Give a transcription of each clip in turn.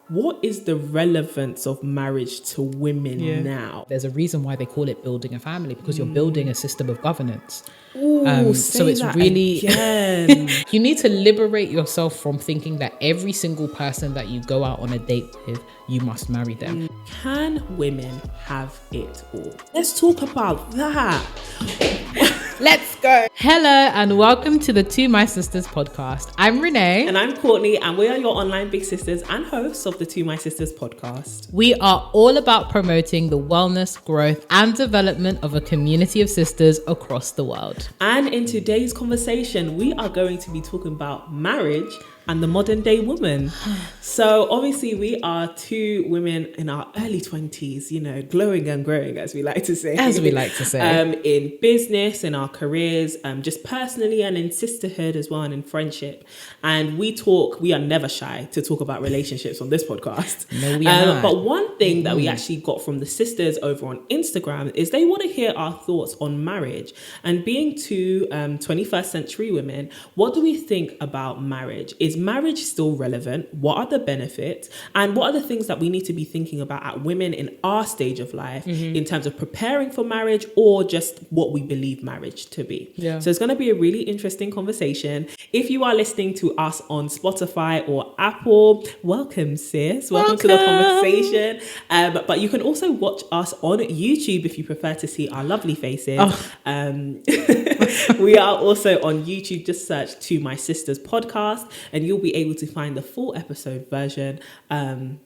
what is the relevance of marriage to women now? There's a reason why they call it building a family, because you're building a system of governance. So it's really again. You need to liberate yourself from thinking that every single person that you go out on a date with, you must marry them. Can women have it all? Let's talk about that. Let's go. Hello and welcome to the To My Sisters podcast. I'm Renee. And I'm Courtney, and we are your online big sisters and hosts of the To My Sisters podcast. We are all about promoting the wellness, growth and development of a community of sisters across the world. And in today's conversation, we are going to be talking about marriage and the modern day woman. So obviously we are two women in our early 20s, you know, glowing and growing, as we like to say. In business, in our careers, just personally and in sisterhood as well, and in friendship. And we are never shy to talk about relationships on this podcast. No, we are not. But one thing that we actually got from the sisters over on Instagram is they want to hear our thoughts on marriage. And being two 21st century women, what do we think about marriage? Is marriage still relevant? What are the benefits? And what are the things that we need to be thinking about at women in our stage of life in terms of preparing for marriage or just what we believe marriage to be? Yeah. So it's going to be a really interesting conversation. If you are listening to us on Spotify or Apple, welcome, sis. Welcome to the conversation. But you can also watch us on YouTube if you prefer to see our lovely faces. We are also on YouTube. Just search To My Sisters podcast and you'll be able to find the full episode version on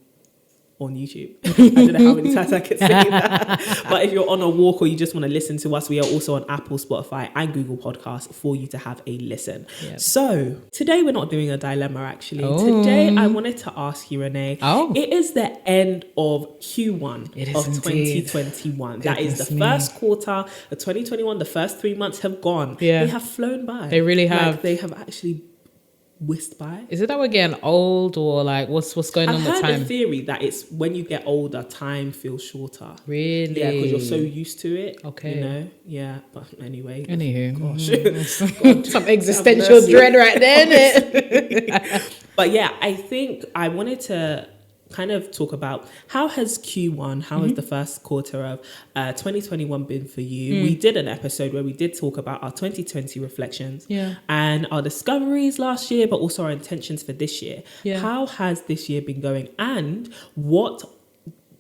YouTube. I don't know how many times I can say that. But if you're on a walk or you just want to listen to us, we are also on Apple, Spotify and Google Podcasts for you to have a listen. Yep. So today we're not doing a dilemma actually. Today I wanted to ask you, Renee. It is the end of Q1 of 2021. That is the first quarter of 2021. The first 3 months have gone. Yeah. They have flown by. They really have. Like, they have actually whisked by. Is it that we're getting old, or like what's going on with time? I've heard the theory that it's when you get older, time feels shorter. Really? Yeah, because you're so used to it. Okay. You know? Yeah. But anyway. Anywho. Gosh. God, some existential dread right there, isn't it? But yeah, I think I wanted to kind of talk about how has Q1, how has the first quarter of 2021 been for you? We did an episode where we did talk about our 2020 reflections and our discoveries last year, but also our intentions for this year. How has this year been going, and what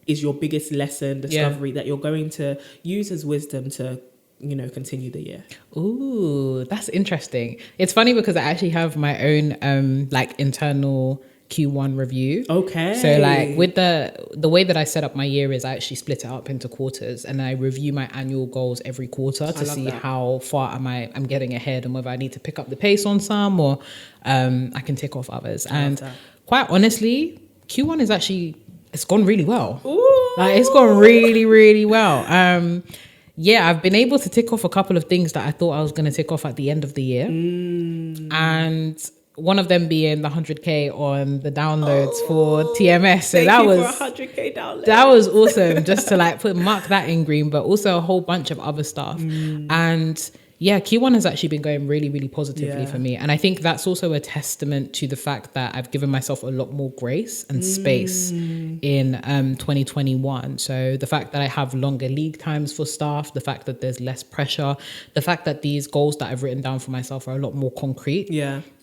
is your biggest lesson, discovery that you're going to use as wisdom to, you know, continue the year? Ooh, that's interesting. It's funny because I actually have my own like internal Q1 review. Okay. So like with the way that I set up my year is I actually split it up into quarters, and I review my annual goals every quarter to see how far I'm getting ahead, and whether I need to pick up the pace on some or I can tick off others. And quite honestly, Q1 is actually, it's gone really well. Ooh. Like it's gone really, really well. I've been able to tick off a couple of things that I thought I was going to tick off at the end of the year. And one of them being the 100K on the downloads for TMS. So that was for 100K downloads. That was awesome, just to like mark that in green, but also a whole bunch of other stuff. And yeah, Q1 has actually been going really, really positively for me. And I think that's also a testament to the fact that I've given myself a lot more grace and space in 2021. So the fact that I have longer lead times for staff, the fact that there's less pressure, the fact that these goals that I've written down for myself are a lot more concrete,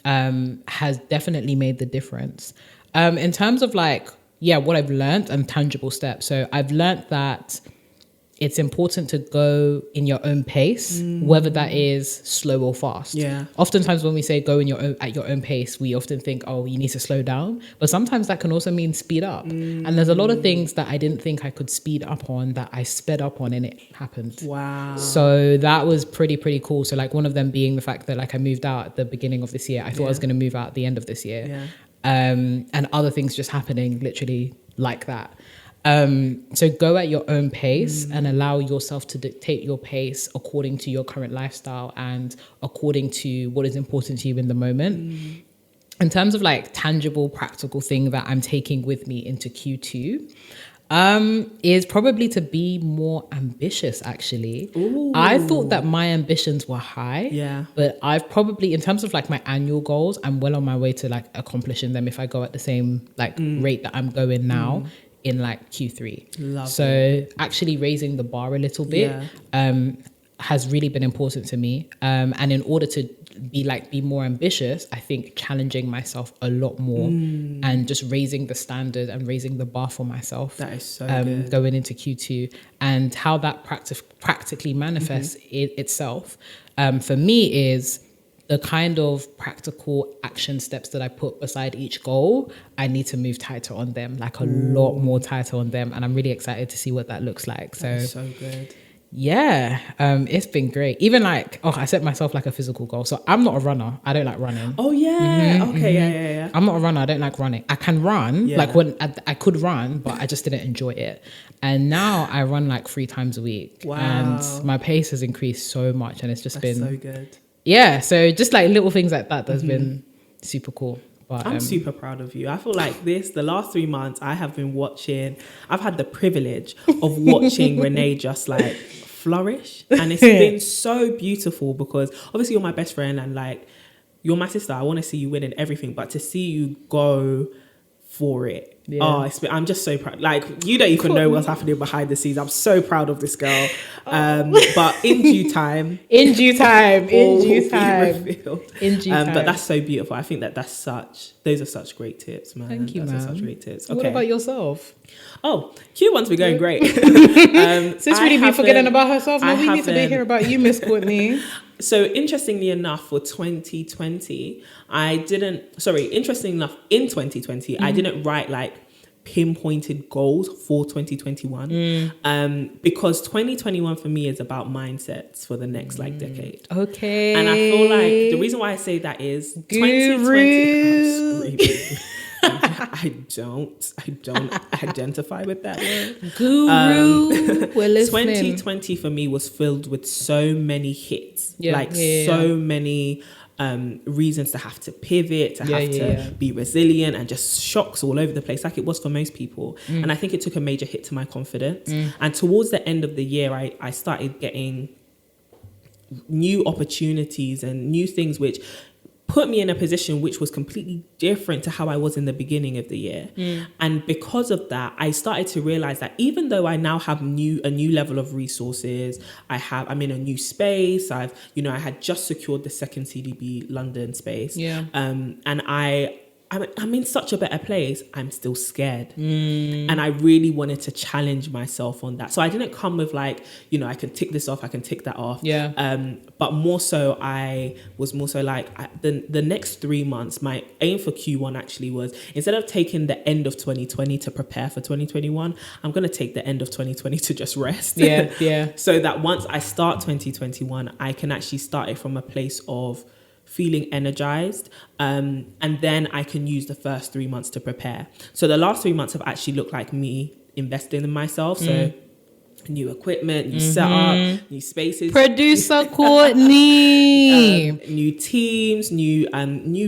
has definitely made the difference. In terms of like, what I've learned and tangible steps. So I've learned that it's important to go in your own pace, whether that is slow or fast. Yeah. Oftentimes when we say go at your own pace, we often think, oh, you need to slow down. But sometimes that can also mean speed up. And there's a lot of things that I didn't think I could speed up on that I sped up on, and it happened. Wow. So that was pretty cool. So like one of them being the fact that like I moved out at the beginning of this year. I thought I was going to move out at the end of this year. Yeah. And other things just happening literally like that. So go at your own pace and allow yourself to dictate your pace according to your current lifestyle and according to what is important to you in the moment. In terms of like tangible, practical thing that I'm taking with me into Q2, Is probably to be more ambitious, actually. Ooh. I thought that my ambitions were high. Yeah. But I've probably, in terms of like my annual goals, I'm well on my way to like accomplishing them if I go at the same like rate that I'm going now in like Q3. Love so it. Actually raising the bar a little bit Yeah. has really been important to me. And in order to be more ambitious, I think challenging myself a lot more and just raising the standard and raising the bar for myself. That is so good. Going into Q2, and how that practically manifests itself for me is the kind of practical action steps that I put beside each goal. I need to move tighter on them, like a lot more tighter on them. And I'm really excited to see what that looks like. That is so good. Yeah, it's been great. Even like, I set myself like a physical goal. So I'm not a runner. I don't like running. Oh yeah. Okay. Yeah. I'm not a runner. I don't like running. I can run, like when I could run, but I just didn't enjoy it. And now I run like 3 times a week. Wow. And my pace has increased so much, and it's just That's been so good. Yeah. So just like little things like that's been super cool. But I'm super proud of you. I feel like the last 3 months, I've had the privilege of watching Renee just like flourish. And it's been so beautiful because obviously you're my best friend and like, you're my sister. I want to see you win in everything, but to see you go for it. Yeah. I'm just so proud. Like, you don't even know what's happening behind the scenes. I'm so proud of this girl. But in due time. In due time. But that's so beautiful. I think those are such great tips, man. Thank you, man. Such great tips. Okay. What about yourself? Oh, Q1's been going great. Since really be forgetting about herself, now we need to hear about you, Miss Courtney. So interestingly enough, for 2020, in 2020, I didn't write like pinpointed goals for 2021 because 2021 for me is about mindsets for the next like decade. Okay. And I feel like the reason why I say that is 2020. I don't identify with that word. Guru. We're listening. 2020 for me was filled with so many hits, so many reasons to have to pivot, to have to be resilient, and just shocks all over the place, like it was for most people. And I think it took a major hit to my confidence. And towards the end of the year, I started getting new opportunities and new things which put me in a position which was completely different to how I was in the beginning of the year. And because of that, I started to realize that even though I now have a new level of resources, I'm in a new space. I had just secured the second CDB London space. And I'm in such a better place. I'm still scared. And I really wanted to challenge myself on that. So I didn't come with like, I can tick this off, I can tick that off. But more so, I was more so like the next 3 months, my aim for Q1 actually was, instead of taking the end of 2020 to prepare for 2021, I'm going to take the end of 2020 to just rest. So that once I start 2021, I can actually start it from a place of feeling energized, and then I can use the first 3 months to prepare. So the last 3 months have actually looked like me investing in myself. So new equipment, new setup, new spaces. Producer Courtney. New teams, new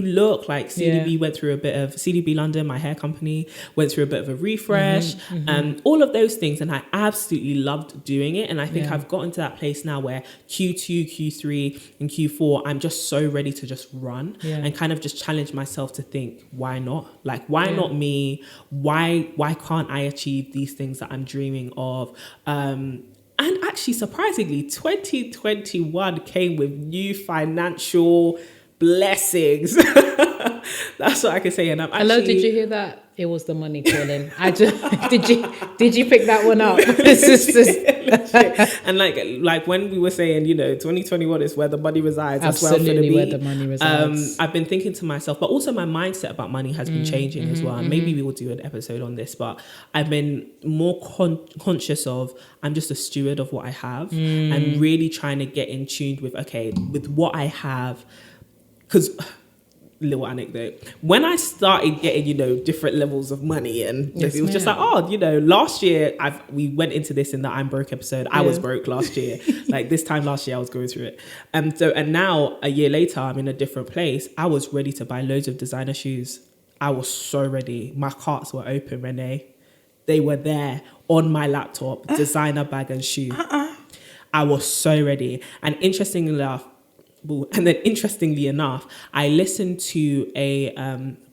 look. Like CDB London, my hair company, went through a bit of a refresh. All of those things, and I absolutely loved doing it. And I think I've gotten to that place now where Q2, Q3, and Q4, I'm just so ready to just run and kind of just challenge myself to think, why not? Like, why not me? Why can't I achieve these things that I'm dreaming of? And actually, surprisingly, 2021 came with new financial blessings. That's what I can say. And I'm actually... Hello, did you hear that? It was the money calling. Did you pick that one up? And like when we were saying, 2021 is where the money resides. That's Absolutely where the money resides. I've been thinking to myself, but also my mindset about money has been changing as well. And maybe we will do an episode on this, but I've been more conscious of, I'm just a steward of what I have, and really trying to get in tune with what I have. Because, little anecdote, when I started getting, different levels of money, and it was just like, last year, we went into this in the I'm broke episode. I was broke last year. Like this time last year, I was going through it. And now a year later, I'm in a different place. I was ready to buy loads of designer shoes. I was so ready. My carts were open, Renee. they were there on my laptop, designer bag and shoe. I was so ready. And interestingly enough, I listened to a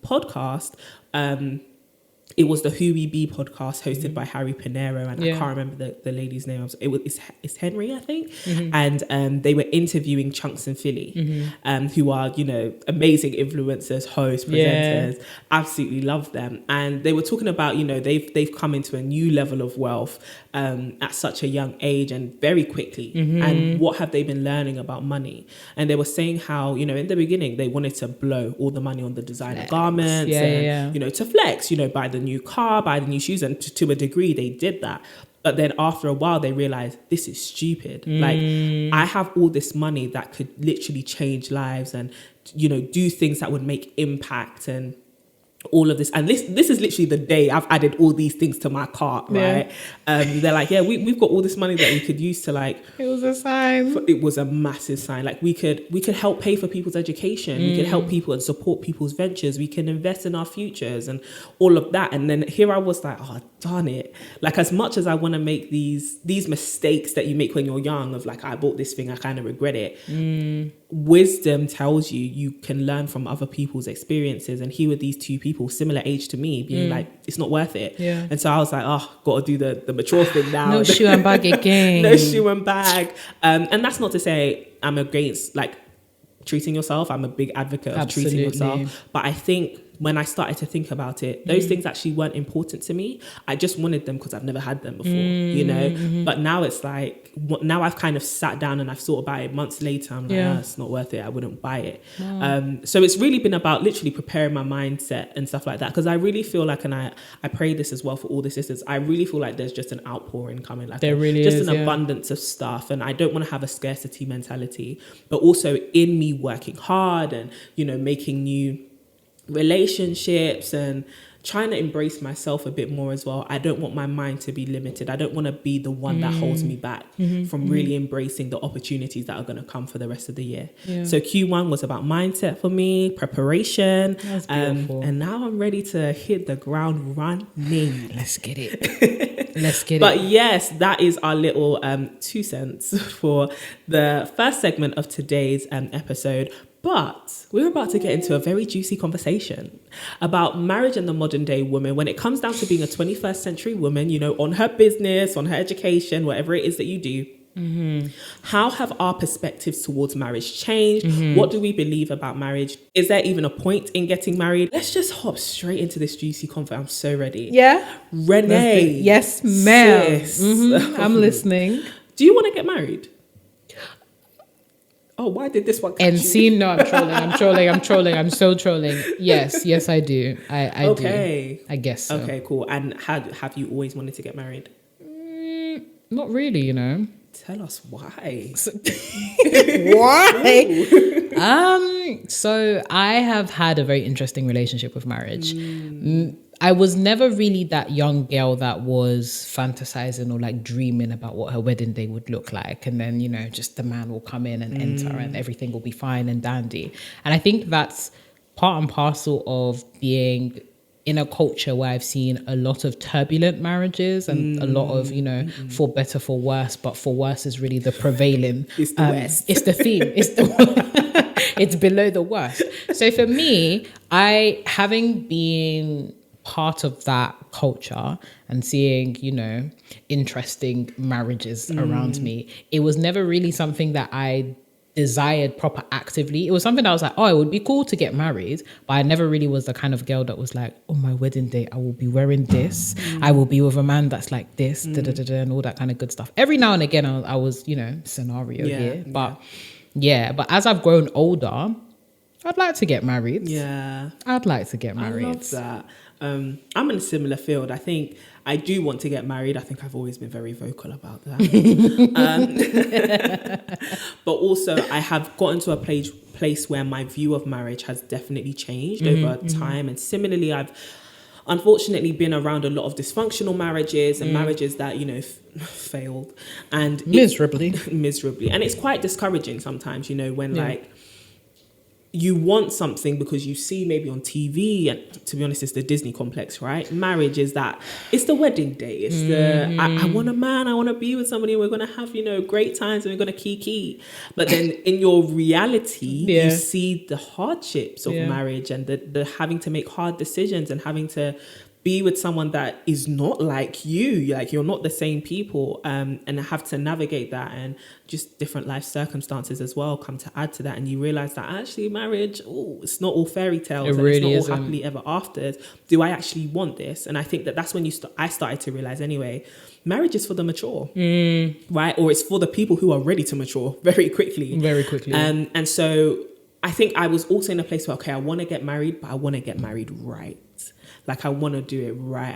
podcast. It was the Who We Be podcast hosted by Harry Pinero, and I can't remember the lady's name. It's Henry, I think. And they were interviewing Chunks and Philly, who are, you know, amazing influencers, hosts, presenters. Absolutely love them. And they were talking about, you know, they've come into a new level of wealth at such a young age and very quickly. And what have they been learning about money? And they were saying how, you know, in the beginning they wanted to blow all the money on the designer garments, you know, to flex, you know, buy the new car, buy the new shoes, and to a degree they did that. But then after a while they realized this is stupid. Like, I have all this money that could literally change lives and, you know, do things that would make impact and all of this. And this is literally the day I've added all these things to my cart, right? They're like, yeah, we've got all this money that we could use to, like, it was a sign. It was a massive sign. Like, we could help pay for people's education. We could help people and support people's ventures. We can invest in our futures and all of that. And then here I was like, oh, darn it. Like, as much as I want to make these mistakes that you make when you're young of like, I bought this thing, I kind of regret it. Wisdom tells you can learn from other people's experiences. And here were these two people similar age to me being like, it's not worth it. And so I was like, oh, got to do the mature thing now. No shoe and bag again. No shoe and bag. And that's not to say I'm against, like, treating yourself. I'm a big advocate of treating yourself. But I think when I started to think about it, those things actually weren't important to me. I just wanted them because I've never had them before, you know? But now it's like, now I've kind of sat down and I've thought about it months later. I'm like, oh, it's not worth it. I wouldn't buy it. So it's really been about literally preparing my mindset and stuff like that. Because I really feel like, and I pray this as well for all the sisters, I really feel like there's just an outpouring coming. Like, an abundance of stuff. And I don't want to have a scarcity mentality, but also in me working hard and, you know, making new relationships and trying to embrace myself a bit more as well. I don't want my mind to be limited. I don't want to be the one that holds me back from really embracing the opportunities that are going to come for the rest of the year. So Q1 was about mindset for me, preparation, and now I'm ready to hit the ground running. Let's get it. But yes, that is our little 2 cents for the first segment of today's episode. But we're about to get into a very juicy conversation about marriage and the modern day woman. When it comes down to being a 21st century woman, you know, on her business, on her education, whatever it is that you do, how have our perspectives towards marriage changed? What do we believe about marriage? Is there even a point in getting married? Let's just hop straight into this juicy convo. I'm so ready. Yeah. Renee. Yes, ma'am. I'm listening. Do you want to get married? Oh, why did this one catch and you? see, no, I'm trolling. I'm so trolling. Yes, I do. I do. I guess so. Okay, cool. And have you always wanted to get married? Not really, you know. Tell us why. Why? So I have had a very interesting relationship with marriage. I was never really that young girl that was fantasizing or like dreaming about what her wedding day would look like. And then, you know, just the man will come in and enter and everything will be fine and dandy. And I think that's part and parcel of being in a culture where I've seen a lot of turbulent marriages and a lot of, you know, for better, for worse, but for worse is really the prevailing. It's the worst. It's the theme. It's below the worst. So for me, having been part of that culture and seeing, you know, interesting marriages around me, it was never really something that I desired proper actively. It was something that I was like, oh, it would be cool to get married, but I never really was the kind of girl that was like, oh, my wedding day, I will be wearing this. I will be with a man that's like this, and all that kind of good stuff. Every now and again, I was, you know, scenario here. But but as I've grown older, I'd like to get married. Yeah. I'd like to get married. I love that. I'm in a similar field. I think I do want to get married. I think I've always been very vocal about that. But also I have gotten to a place where my view of marriage has definitely changed over time. And similarly, I've unfortunately been around a lot of dysfunctional marriages and marriages that, you know, failed. And miserably. And it's quite discouraging sometimes, you know, when like you want something because you see maybe on TV, and to be honest, it's the Disney complex, right? Marriage is that, it's the wedding day. It's I want a man, I want to be with somebody, we're going to have, great times, and we're going to kiki. But then in your reality, you see the hardships of marriage, and the having to make hard decisions, and having to be with someone that is not like you, like you're not the same people, and have to navigate that, and just different life circumstances as well come to add to that. And you realize that actually marriage, it's not all fairy tales, and really it's not all happily ever afters. Do I actually want this? And I think that's when I started to realize anyway, marriage is for the mature, right? Or it's for the people who are ready to mature very quickly. And so I think I was also in a place where, okay, I want to get married, but I want to get married right. Like, I want to do it right.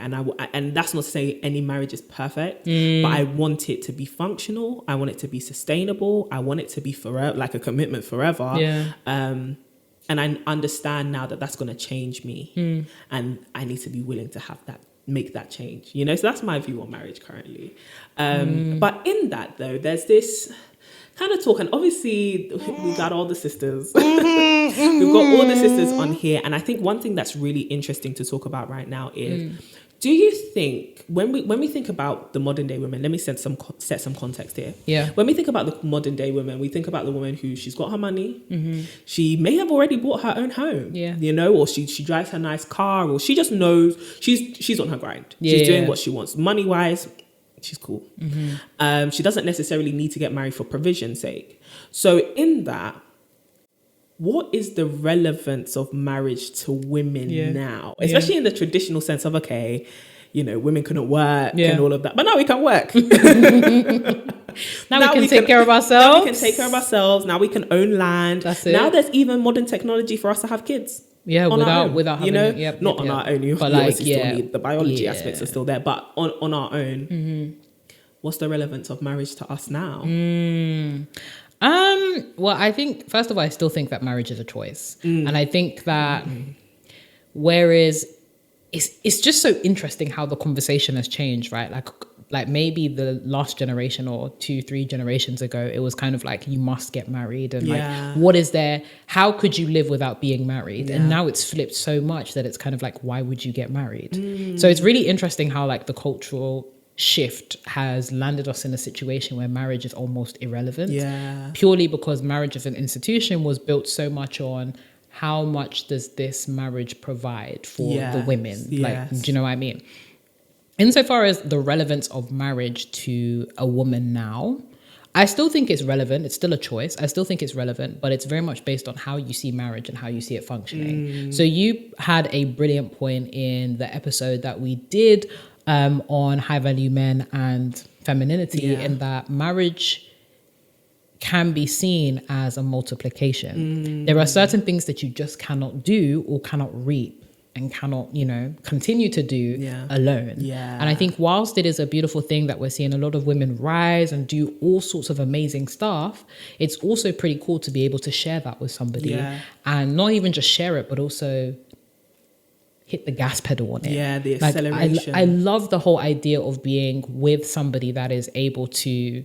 And that's not to say any marriage is perfect, but I want it to be functional. I want it to be sustainable. I want it to be forever, like a commitment forever. Yeah. And I understand now that that's going to change me. And I need to be willing to make that change, So that's my view on marriage currently. But in that, though, there's this kind of talk, and obviously we got all the sisters. We've got all the sisters on here, and I think one thing that's really interesting to talk about right now is, do you think when we think about the modern day women, let me set some context here. Yeah. When we think about the modern day women, we think about the woman who, she's got her money, she may have already bought her own home, or she drives her nice car, or she just knows she's on her grind. She's doing what she wants money wise. She's cool. She doesn't necessarily need to get married for provision's sake. So in that, what is the relevance of marriage to women now? Especially in the traditional sense of, okay, women couldn't work and all of that. But now we can work. now we can take care of ourselves. Now we can take care of ourselves. Now we can own land. That's it. Now there's even modern technology for us to have kids. Yeah, without having not on our own. But still need the biology aspects are still there, but on our own. What's the relevance of marriage to us now? Well, I think, first of all, I still think that marriage is a choice. And I think that whereas it's just so interesting how the conversation has changed, right? Like maybe the last generation or 2-3 generations ago, it was kind of like, you must get married, and like, what is there? How could you live without being married? And now it's flipped so much that it's kind of like, why would you get married? So it's really interesting how like the cultural shift has landed us in a situation where marriage is almost irrelevant, purely because marriage as an institution was built so much on how much does this marriage provide for the women, like, do you know what I mean? Insofar as the relevance of marriage to a woman now, I still think it's relevant. It's still a choice. I still think it's relevant, but it's very much based on how you see marriage and how you see it functioning. So you had a brilliant point in the episode that we did on high value men and femininity, in that marriage can be seen as a multiplication. There are certain things that you just cannot do or cannot reap and cannot, continue to do alone. And I think whilst it is a beautiful thing that we're seeing a lot of women rise and do all sorts of amazing stuff, it's also pretty cool to be able to share that with somebody, and not even just share it, but also hit the gas pedal on it. Yeah, the acceleration. I love the whole idea of being with somebody that is able to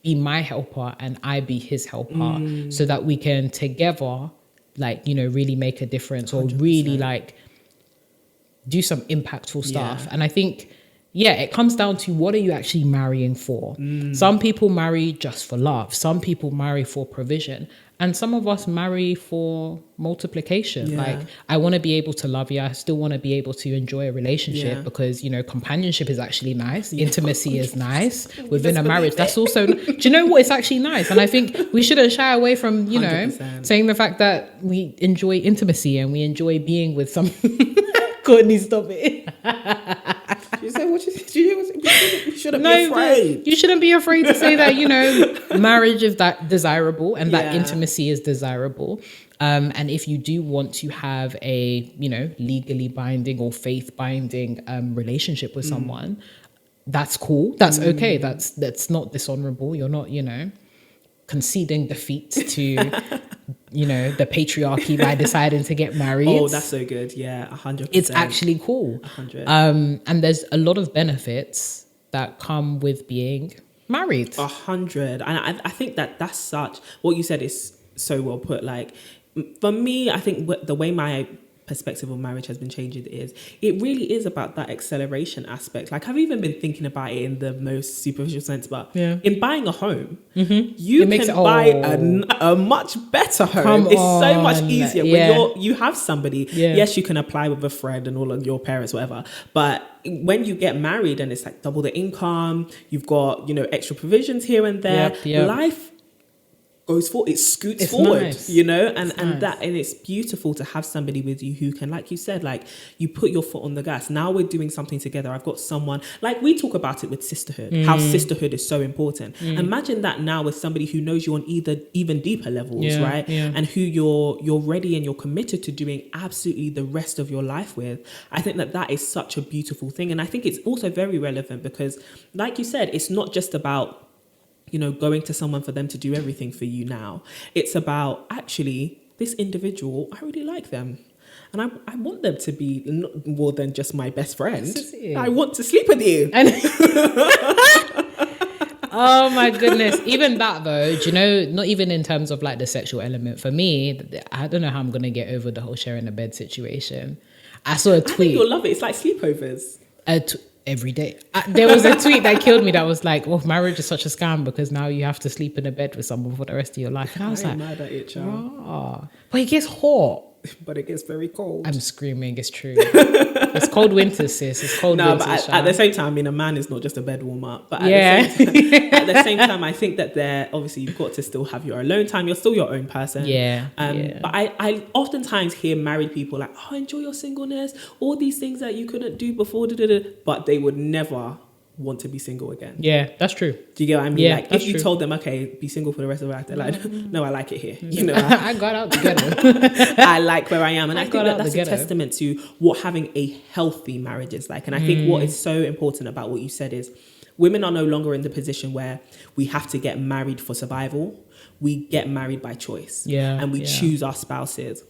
be my helper and I be his helper, so that we can together, really make a difference, or 100%. Really do some impactful stuff. And I think, it comes down to, what are you actually marrying for? Some people marry just for love. Some people marry for provision. And some of us marry for multiplication. I want to be able to love you. I still want to be able to enjoy a relationship, because, companionship is actually nice. Intimacy is nice within a marriage. That's also, do you know what? It's actually nice. And I think we shouldn't shy away from, 100%. Saying the fact that we enjoy intimacy and we enjoy being with some... Courtney, stop it. You said what you shouldn't be afraid. You shouldn't be afraid to say that, marriage is that desirable, and that intimacy is desirable. And if you do want to have a, legally binding or faith binding relationship with someone, that's cool. That's okay. That's not dishonorable. You're not, conceding defeat to, the patriarchy by deciding to get married. Oh, that's so good. Yeah, 100%. It's actually cool. 100. And there's a lot of benefits that come with being married. 100. And I think that's what you said is so well put. Like, for me, I think the way my perspective of marriage has been changing is it really is about that acceleration aspect. Like I've even been thinking about it in the most superficial sense, but in buying a home, you can buy a much better home. It's so much easier when you have somebody. Yes, you can apply with a friend and all of your parents, whatever. But when you get married and it's like double the income, you've got, you know, extra provisions here and there. Life goes forward, it scoots forward, nice. You know, and it's beautiful to have somebody with you who can, like you said, like you put your foot on the gas. Now we're doing something together. I've got someone, like we talk about it with sisterhood, how sisterhood is so important. Imagine that now with somebody who knows you on even deeper levels, right? And who you're ready and you're committed to doing absolutely the rest of your life with. I think that is such a beautiful thing. And I think it's also very relevant because, like you said, it's not just about, you know, going to someone for them to do everything for you now. It's about actually this individual, I really like them. And I want them to be more than just my best friend. I want to sleep with you. Oh my goodness. Even that though, do you know, not even in terms of like the sexual element. For me, I don't know how I'm going to get over the whole sharing a bed situation. I saw a tweet. I think you'll love it. It's like sleepovers. Every day. There was a tweet that killed me that was like, well, marriage is such a scam because now you have to sleep in a bed with someone for the rest of your life. And I was like, mad at it, child. But it gets hot. But it gets very cold. I'm screaming, it's true. It's cold winter, sis. It's cold winter. But at the same time, I mean, a man is not just a bed warmer. But at the same time, I think that obviously you've got to still have your alone time. You're still your own person. But I oftentimes hear married people like, oh, enjoy your singleness. All these things that you couldn't do before. But they would never want to be single again. Yeah, that's true. Do you get what I mean? Yeah, like if you told them, okay, be single for the rest of your life, they're like, no, I like it here. You know, I got out together. I like where I am. And I think that's a testament to what having a healthy marriage is like. And I think what is so important about what you said is women are no longer in the position where we have to get married for survival. We get married by choice. And we choose our spouses.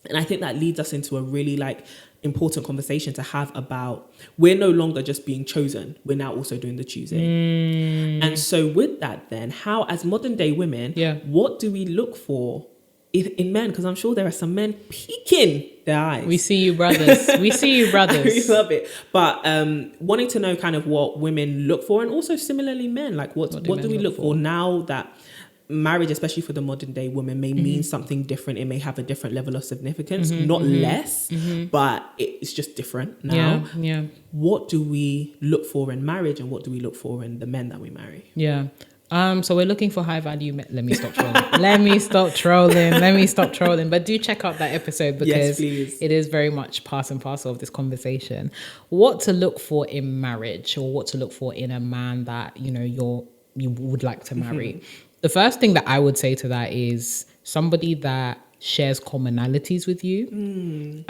And I think that leads us into a really like important conversation to have about we're no longer just being chosen, we're now also doing the choosing. And so with that then, how as modern day women, what do we look for in men? Because I'm sure there are some men peeking their eyes. We see you brothers. We see you brothers. We love it. But wanting to know kind of what women look for, and also similarly men, like what do we look for now that marriage, especially for the modern day woman, may mean something different. It may have a different level of significance, not less, but it's just different now. What do we look for in marriage, and what do we look for in the men that we marry? So we're looking for high value men. Let me stop trolling. But do check out that episode because it is very much part and parcel of this conversation. What to look for in marriage, or what to look for in a man that you would like to marry. The first thing that I would say to that is somebody that shares commonalities with you.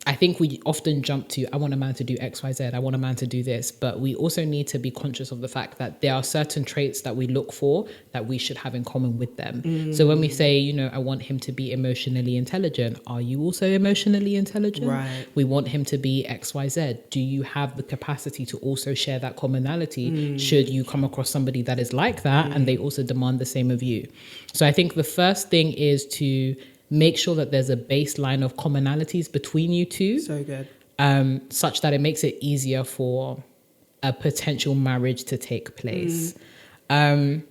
I think we often jump to, I want a man to do X, Y, Z. I want a man to do this. But we also need to be conscious of the fact that there are certain traits that we look for that we should have in common with them. So when we say, I want him to be emotionally intelligent, are you also emotionally intelligent? Right. We want him to be X, Y, Z. Do you have the capacity to also share that commonality should you come across somebody that is like that and they also demand the same of you? So I think the first thing is to make sure that there's a baseline of commonalities between you two. So good. Such that it makes it easier for a potential marriage to take place. And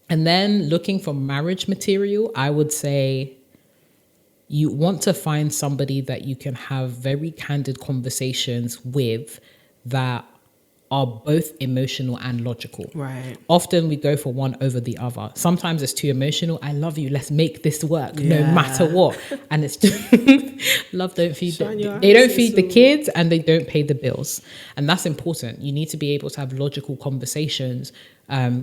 then looking for marriage material, I would say you want to find somebody that you can have very candid conversations with that are both emotional and logical. Right. Often we go for one over the other. Sometimes it's too emotional. I love you. Let's make this work no matter what. And it's just love don't feed they don't feed the kids and they don't pay the bills. And that's important. You need to be able to have logical conversations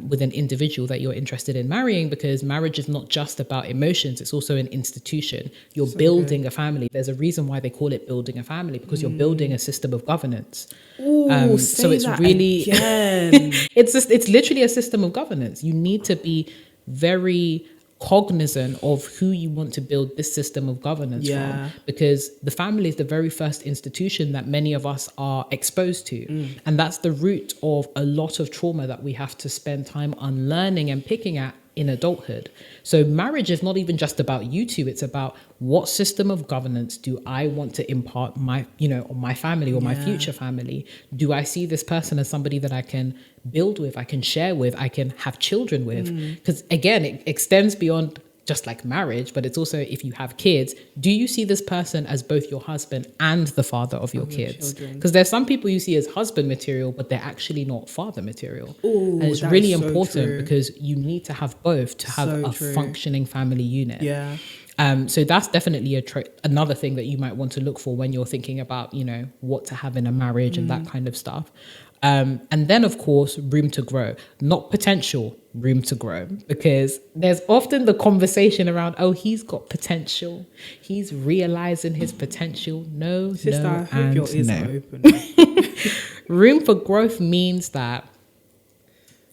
with an individual that you're interested in marrying, because marriage is not just about emotions. It's also an institution. You're building a family. There's a reason why they call it building a family, because you're building a system of governance. So it's really, it's literally a system of governance. You need to be very cognizant of who you want to build this system of governance from, because the family is the very first institution that many of us are exposed to, and that's the root of a lot of trauma that we have to spend time unlearning and picking at in adulthood. So marriage is not even just about you two. It's about what system of governance do I want to impart on my family or my future family? Do I see this person as somebody that I can build with, I can share with, I can have children with? Because again, it extends beyond just like marriage, but it's also if you have kids, do you see this person as both your husband and the father of your kids? Because there's some people you see as husband material, but they're actually not father material. Ooh, and it's really important because you need to have both to have a functioning family unit. Yeah. So that's definitely another thing that you might want to look for when you're thinking about, what to have in a marriage and that kind of stuff. And then, of course, room to grow, not potential, room to grow, because there's often the conversation around, oh, he's got potential. He's realizing his potential. No, Sister, no, I hope and your ears no. are open. Room for growth means that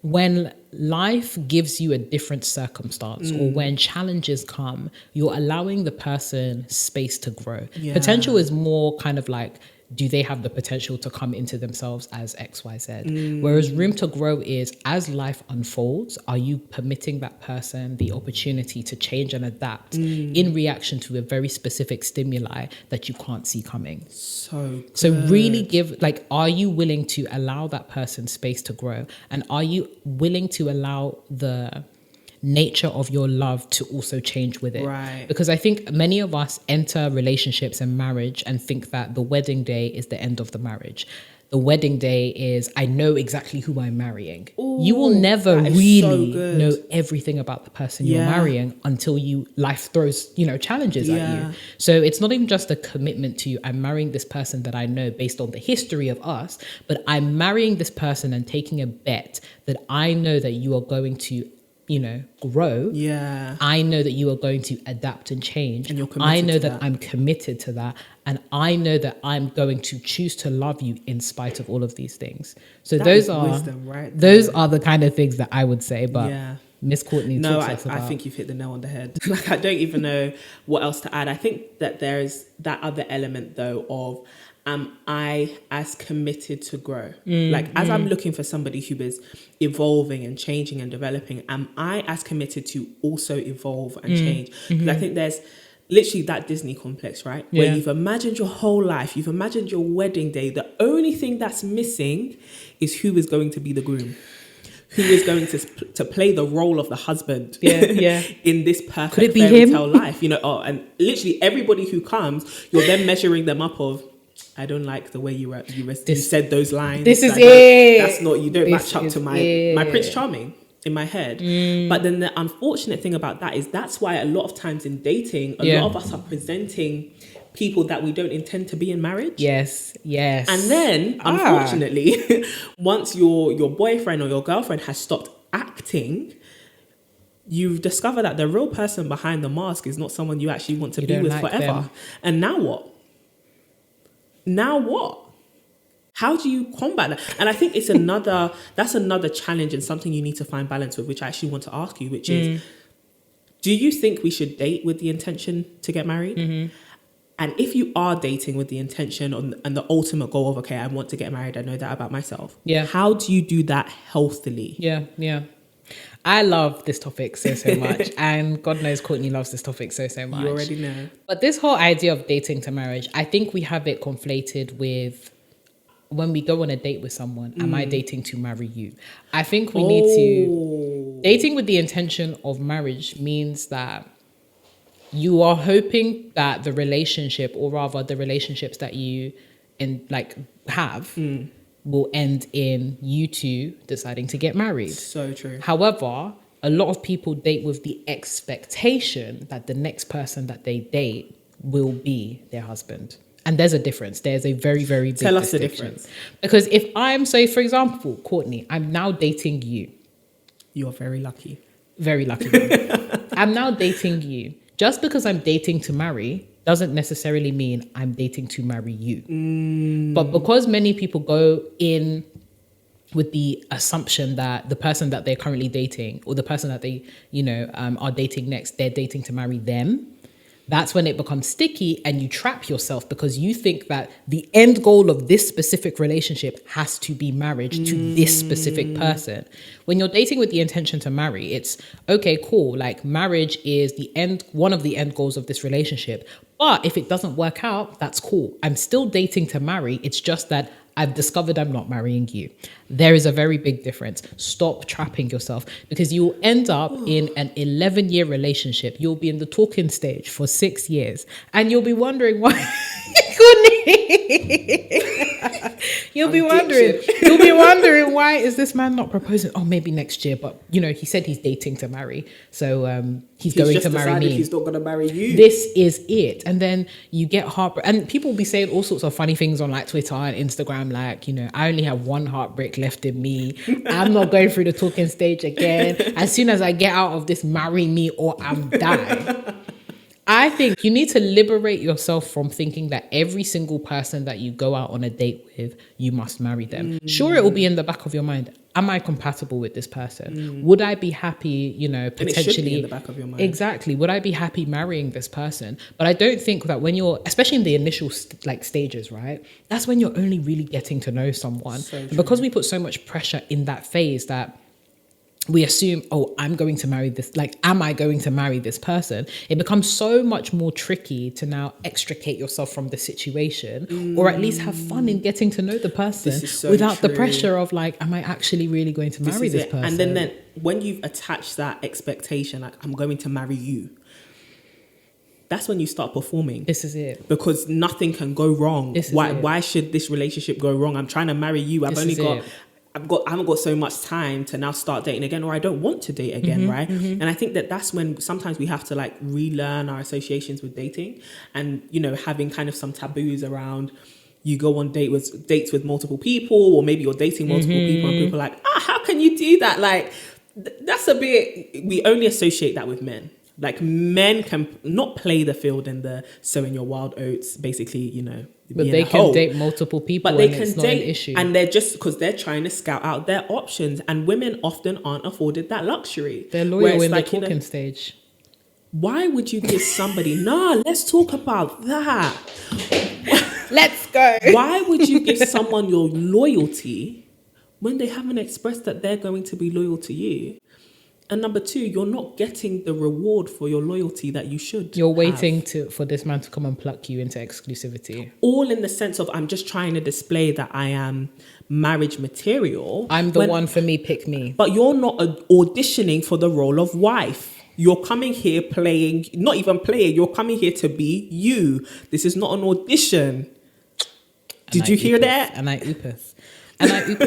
when life gives you a different circumstance or when challenges come, you're allowing the person space to grow. Yeah. Potential is more kind of like, do they have the potential to come into themselves as XYZ? Whereas room to grow is, as life unfolds, are you permitting that person the opportunity to change and adapt in reaction to a very specific stimuli that you can't see coming? So really are you willing to allow that person space to grow? And are you willing to allow the nature of your love to also change with it? Right. Because I think many of us enter relationships and marriage and think that the wedding day is the end of the marriage. The wedding day is, I know exactly who I'm marrying. Ooh, you will never really know everything about the person you're marrying until life throws, challenges at you. So it's not even just a commitment to, I'm marrying this person that I know based on the history of us, but I'm marrying this person and taking a bet that I know that you are going to grow. Yeah. I know that you are going to adapt and change. And I know that I'm committed to that. And I know that I'm going to choose to love you in spite of all of these things. So those are wisdom, right? Those are the kind of things that I would say. But Miss Courtney, I think you've hit the nail on the head. Like, I don't even know what else to add. I think that there's that other element though of, am I as committed to grow? As I'm looking for somebody who is evolving and changing and developing, am I as committed to also evolve and change? Because I think there's literally that Disney complex, right? Yeah. Where you've imagined your whole life, you've imagined your wedding day. The only thing that's missing is who is going to be the groom. Who is going to play the role of the husband in this perfect fairy tale life? And literally everybody who comes, you're then measuring them up of, I don't like the way you said those lines. This is it. That's not, you don't match up to my Prince Charming in my head. But then the unfortunate thing about that is that's why a lot of times in dating, a lot of us are presenting people that we don't intend to be in marriage. Yes. And then, unfortunately, once your boyfriend or your girlfriend has stopped acting, you've discovered that the real person behind the mask is not someone you actually want to be with forever. Them. And now what? How do you combat that? And I think that's another challenge and something you need to find balance with, which I actually want to ask you, which is, do you think we should date with the intention to get married? And if you are dating with the intention and the ultimate goal of, okay, I want to get married, I know that about myself. Yeah. How do you do that healthily? Yeah. I love this topic so much. And God knows Courtney loves this topic so much. You already know. But this whole idea of dating to marriage, I think we have it conflated with when we go on a date with someone, am I dating to marry you? I think we need to... Dating with the intention of marriage means that you are hoping that the relationship, or rather the relationships that you have... will end in you two deciding to get married. So true. However, a lot of people date with the expectation that the next person that they date will be their husband. And there's a difference. There's a very, very big Tell us distinction. the difference. Because if I'm, say, for example, Courtney, I'm now dating you. You're very lucky. Very lucky. I'm now dating you. Just because I'm dating to marry doesn't necessarily mean I'm dating to marry you. But because many people go in with the assumption that the person that they're currently dating or the person that they, are dating next, they're dating to marry them, That's when it becomes sticky and you trap yourself because you think that the end goal of this specific relationship has to be marriage to this specific person. When you're dating with the intention to marry, it's okay, cool. Like marriage is one of the end goals of this relationship. But if it doesn't work out, that's cool. I'm still dating to marry. It's just that I've discovered I'm not marrying you. There is a very big difference. Stop trapping yourself because you'll end up in an 11-year relationship. You'll be in the talking stage for 6 years and you'll be wondering why. You'll be wondering why is this man not proposing? Oh, maybe next year, but he said he's dating to marry. So he's going to marry me. He's not going to marry you. This is it. And then you get heartbroken. And people will be saying all sorts of funny things on like Twitter and Instagram, like, I only have one heartbreak left in me. I'm not going through the talking stage again. As soon as I get out of this, marry me or I'm dying. I think you need to liberate yourself from thinking that every single person that you go out on a date with, you must marry them. Sure, it will be in the back of your mind. Am I compatible with this person? Would I be happy, potentially? And it should be in the back of your mind. Exactly. Would I be happy marrying this person? But I don't think that when you're, especially in the initial stages, right? That's when you're only really getting to know someone. So because we put so much pressure in that phase that we assume, I'm going to marry this, am I going to marry this person? It becomes so much more tricky to now extricate yourself from the situation or at least have fun in getting to know the person without the pressure of am I actually really going to marry this person? And then when you've attached that expectation, I'm going to marry you, that's when you start performing. This is it. Because nothing can go wrong. Why should this relationship go wrong? I'm trying to marry you. I haven't got so much time to now start dating again, or I don't want to date again, right? And I think that's when sometimes we have to relearn our associations with dating and, having kind of some taboos around you go on dates with multiple people, or maybe you're dating multiple people and people are like, how can you do that? That's a bit, we only associate that with men. Men can not play the field in the sowing your wild oats, basically, but they can date multiple people, but they can date, not an issue. And they're just because they're trying to scout out their options. And women often aren't afforded that luxury. They're loyal in the talking stage. Why would you give somebody? Let's talk about that. Let's go. Why would you give someone your loyalty when they haven't expressed that they're going to be loyal to you? And number two, you're not getting the reward for your loyalty that you should. You're waiting for this man to come and pluck you into exclusivity. All in the sense of, I'm just trying to display that I am marriage material. I'm the one for me, pick me. But you're not auditioning for the role of wife. You're coming here playing, not even playing, you're coming here to be you. This is not an audition. Did you hear that? And I oopeth.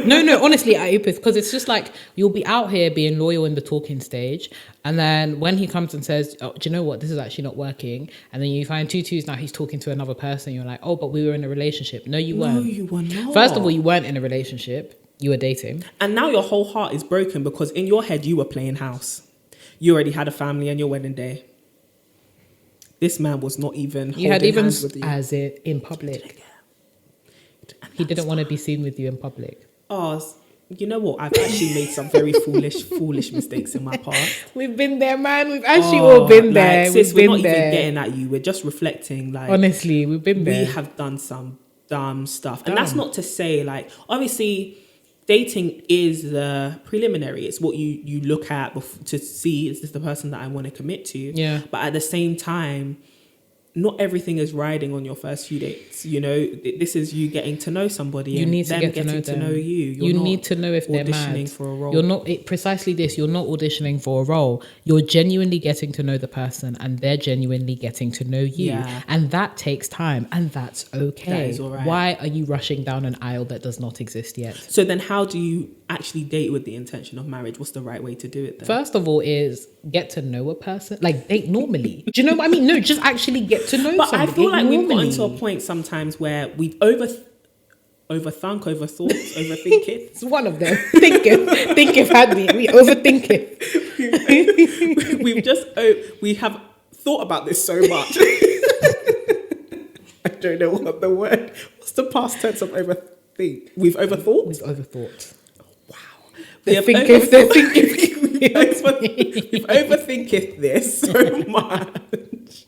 No, honestly, I oopeth, because it's just you'll be out here being loyal in the talking stage, and then when he comes and says, do you know what, this is actually not working, and then you find now he's talking to another person, you're like, but we were in a relationship. No, you weren't. No, you were not. First of all, you weren't in a relationship, you were dating. And now your whole heart is broken because in your head you were playing house. You already had a family on your wedding day. This man was not even holding hands with you. As it in public. He didn't want to be seen with you in public. You know what? I've actually made some very foolish mistakes in my past. We've been there, man. We've actually all been there. Sis, we're not even getting at you. We're just reflecting. Honestly, we've been there. We have done some dumb stuff. And that's not to say, obviously, dating is the preliminary. It's what you look at to see, is this the person that I want to commit to? Yeah. But at the same time, not everything is riding on your first few dates. This is you getting to know somebody. You need to get to know you. You need to know if they're mad. For a role. You're not precisely this. You're not auditioning for a role. You're genuinely getting to know the person, and they're genuinely getting to know you. Yeah. And that takes time, and that's okay. That is all right. Why are you rushing down an aisle that does not exist yet? So then, how do you actually date with the intention of marriage? What's the right way to do it then? First of all is get to know a person. Date normally. Do you know what I mean? No, just actually get to know but somebody. I feel like we've gotten to a point sometimes where we've overthought, overthink it. It's one of them. Think had me. We overthink it. We have thought about this so much. I don't know what the word. What's the past tense of overthink? We've overthought. We've overthought. Wow. They're thinking. We've overthinked this so much.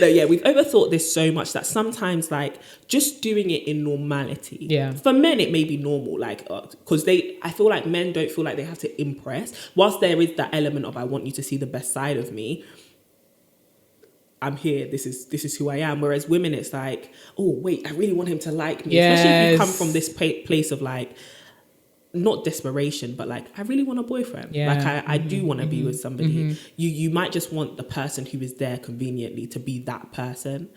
No, yeah, we've overthought this so much that sometimes, like, just doing it in normality. Yeah. For men, it may be normal, like, because I feel like men don't feel like they have to impress. Whilst there is that element of I want you to see the best side of me, I'm here. This is who I am. Whereas women, it's like, oh wait, I really want him to like me. Yes. Especially if you come from this place of like, not desperation, but like, I really want a boyfriend. Yeah. Like I do want to be with somebody. You might just want the person who is there conveniently to be that person.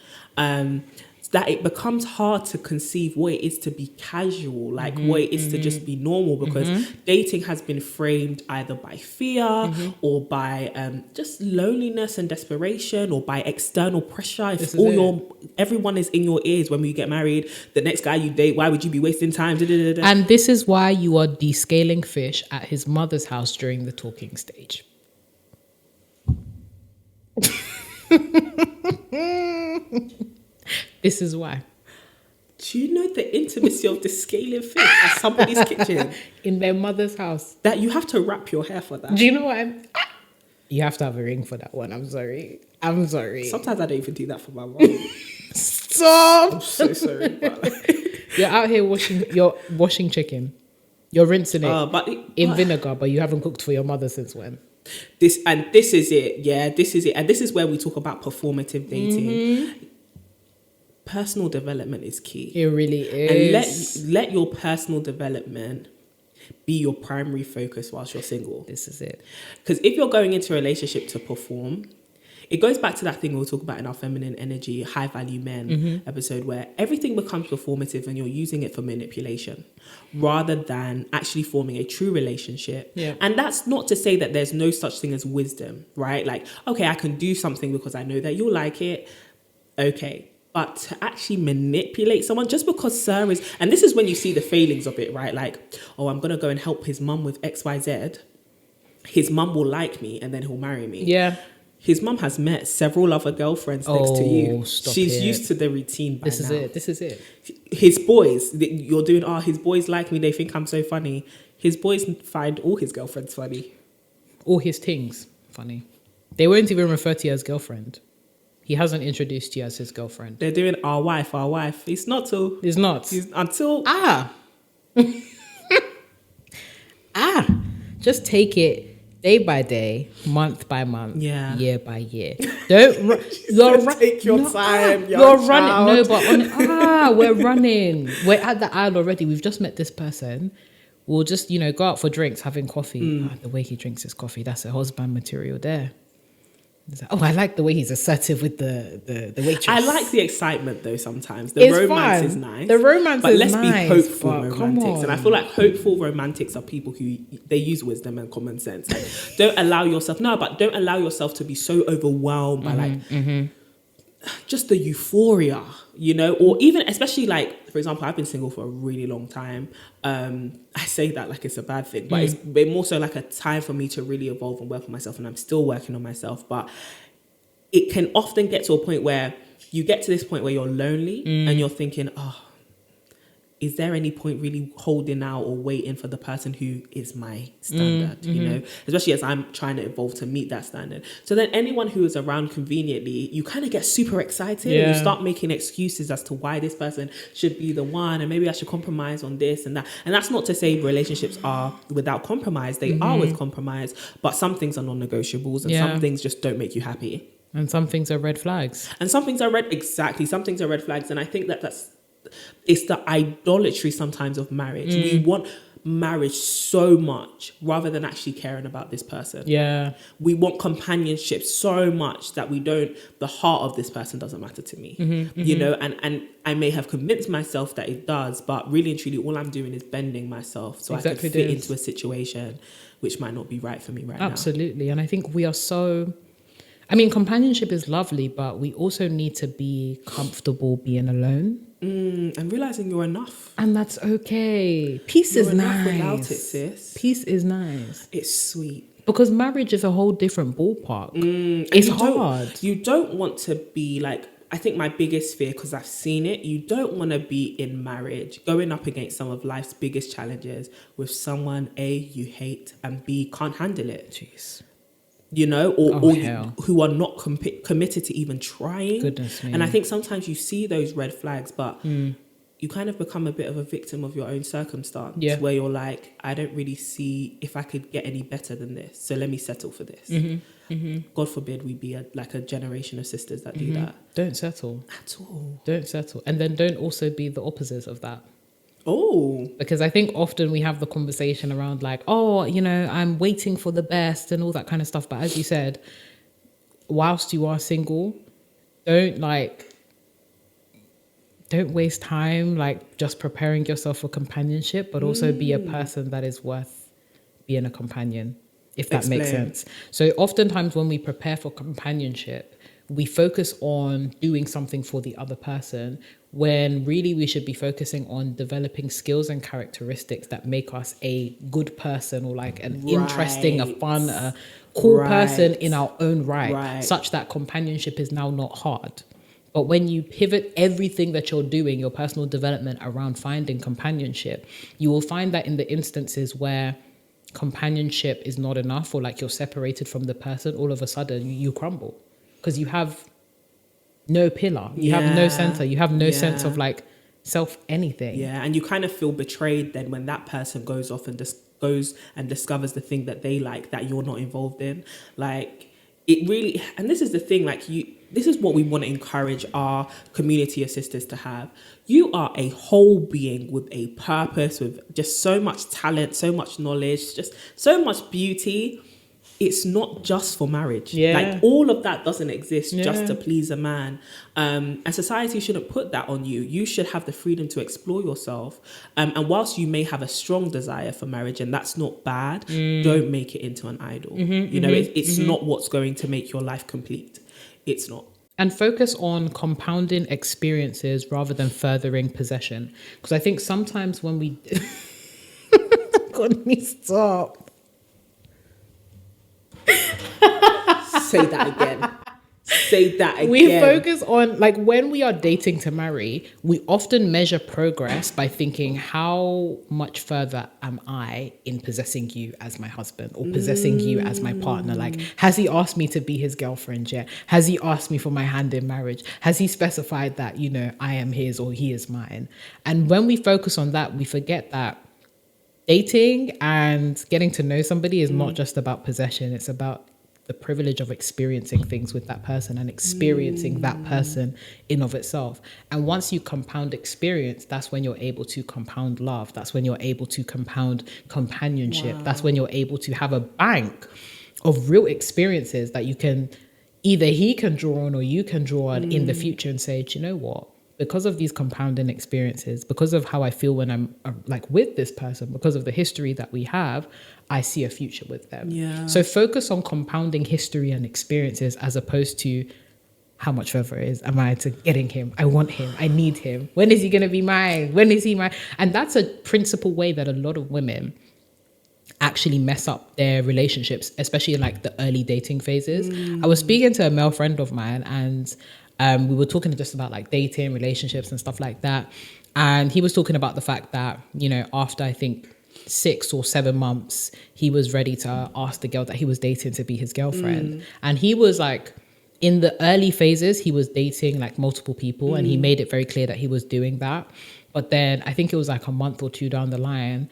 That it becomes hard to conceive what it is to be casual, like what it is to just be normal, because dating has been framed either by fear or by just loneliness and desperation, or by external pressure. If everyone is in your ears when we get married, the next guy you date, why would you be wasting time? And this is why you are descaling fish at his mother's house during the talking stage. This is why. Do you know the intimacy of the scaling fish at somebody's kitchen? In their mother's house. That you have to wrap your hair for that. Do you know what You have to have a ring for that one. I'm sorry. Sometimes I don't even do that for my mom. Stop. I'm so sorry. But You're out here washing chicken. You're rinsing it in vinegar, but you haven't cooked for your mother since when? This is it. Yeah, this is it. And this is where we talk about performative dating. Personal development is key. It really is. And let your personal development be your primary focus whilst you're single. This is it. Because if you're going into a relationship to perform, it goes back to that thing we'll talk about in our feminine energy, high value men episode, where everything becomes performative and you're using it for manipulation rather than actually forming a true relationship. Yeah. And that's not to say that there's no such thing as wisdom, right? Like, okay, I can do something because I know that you'll like it. Okay. But to actually manipulate someone just because Sir is, and this is when you see the failings of it, right? Like, oh, I'm going to go and help his mum with XYZ. His mum will like me and then he'll marry me. Yeah. His mum has met several other girlfriends next to you. She's used to the routine by now. This is it. His boys, you're doing, his boys like me. They think I'm so funny. His boys find all his girlfriends funny. All his things funny. They won't even refer to you as girlfriend. He hasn't introduced you as his girlfriend. They're doing our wife. It's not till. It's not. Until. Just take it day by day, month by month, year by year. Don't take your time. You're running. No, but we're running. We're at the aisle already. We've just met this person. We'll just, go out for drinks, having coffee. The way he drinks his coffee, that's a husband material there. I like the way he's assertive with the waitress. I like the excitement though sometimes. The romance is nice. The romance is nice. But let's be hopeful romantics. And I feel like hopeful romantics are people who, they use wisdom and common sense. Like, don't allow yourself to be so overwhelmed by just the euphoria, or even, especially like, for example, I've been single for a really long time. I say that like it's a bad thing, but it's been more so like a time for me to really evolve and work on myself, and I'm still working on myself. But it can often get to a point where you get to this point where you're lonely and you're thinking, is there any point really holding out or waiting for the person who is my standard, especially as I'm trying to evolve to meet that standard. So then anyone who is around conveniently, you kind of get super excited and you start making excuses as to why this person should be the one, and maybe I should compromise on this and that. And that's not to say relationships are without compromise. They are with compromise, but some things are non-negotiables and some things just don't make you happy. And some things are red flags. Some things are red flags. And I think it's the idolatry sometimes of marriage. We want marriage so much rather than actually caring about this person. Yeah. We want companionship so much that the heart of this person doesn't matter to me. And I may have convinced myself that it does, but really and truly all I'm doing is bending myself so I can fit into a situation which might not be right for me right now. Absolutely. And I think we are companionship is lovely, but we also need to be comfortable being alone. And realizing you're enough. And that's okay. Peace is nice. Without it, sis. Peace is nice. It's sweet. Because marriage is a whole different ballpark. It's hard. You don't want to be like, I think my biggest fear, because I've seen it, you don't want to be in marriage, going up against some of life's biggest challenges with someone, A, you hate, and B, can't handle it. Jeez. you know, or hell. who are not committed to even trying. Goodness me. And I think sometimes you see those red flags, but you kind of become a bit of a victim of your own circumstance, where you're like, I don't really see if I could get any better than this, so let me settle for this. God forbid we be like a generation of sisters that do that. Don't settle At all. Don't settle. And then don't also be the opposite of that. Oh, Because I think often we have the conversation around like, oh, you know, I'm waiting for the best and all that kind of stuff. But as you said, whilst you are single, don't waste time like just preparing yourself for companionship, but also be a person that is worth being a companion, if that makes sense. So oftentimes when we prepare for companionship, we focus on doing something for the other person, when really we should be focusing on developing skills and characteristics that make us a good person, or like an interesting, a fun, a cool person in our own right, such that companionship is now not hard. But when you pivot everything that you're doing, your personal development, around finding companionship, you will find that in the instances where companionship is not enough, or like you're separated from the person, all of a sudden you crumble. Because you have no pillar, you have no center, you have no sense of like self anything. Yeah, and you kind of feel betrayed then when that person goes off and goes and discovers the thing that they like that you're not involved in. Like, it really, and this is the thing, like this is what we want to encourage our community of sisters to have. You are a whole being with a purpose, with just so much talent, so much knowledge, just so much beauty. It's not just for marriage. Like, all of that doesn't exist just to please a man. And society shouldn't put that on you. You should have the freedom to explore yourself. And whilst you may have a strong desire for marriage, and that's not bad, don't make it into an idol. It's not what's going to make your life complete. It's not. And focus on compounding experiences rather than furthering possession. Because I think sometimes when we... Courtney, stop. Say that again. Say that again. We focus on, like, when we are dating to marry, we often measure progress by thinking, how much further am I in possessing you as my husband, or possessing you as my partner? Like, has he asked me to be his girlfriend yet? Has he asked me for my hand in marriage? Has he specified that, you know, I am his or he is mine? And when we focus on that, we forget that dating and getting to know somebody is not just about possession. It's about the privilege of experiencing things with that person and experiencing that person in of itself. And once you compound experience, that's when you're able to compound love. That's when you're able to compound companionship. That's when you're able to have a bank of real experiences that you can, either he can draw on or you can draw on in the future, and say, do you know what? Because of these compounding experiences, because of how I feel when I'm like with this person, because of the history that we have, I see a future with them. Yeah. So focus on compounding history and experiences, as opposed to how much further am I to getting him? I want him. I need him. When is he going to be mine? When is he mine? And that's a principal way that a lot of women actually mess up their relationships, especially in like the early dating phases. I was speaking to a male friend of mine, and we were talking just about like dating, relationships and stuff like that. And he was talking about the fact that, you know, after I think 6 or 7 months, he was ready to ask the girl that he was dating to be his girlfriend. And he was like, in the early phases, he was dating like multiple people, and he made it very clear that he was doing that. But then I think it was like a month or two down the line,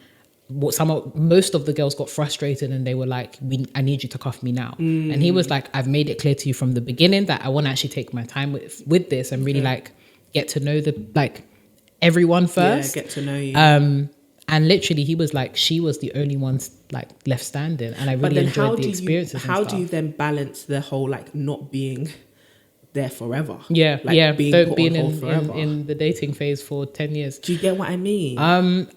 most of the girls got frustrated, and they were like, I need you to cuff me now. And he was like, I've made it clear to you from the beginning that I want to actually take my time with this and really like get to know everyone first. Yeah, get to know you. And literally he was like, she was the only one like left standing, and I really enjoyed the experiences. How do you then balance the whole like not being there forever? Yeah, being being in the dating phase for 10 years. Do you get what I mean?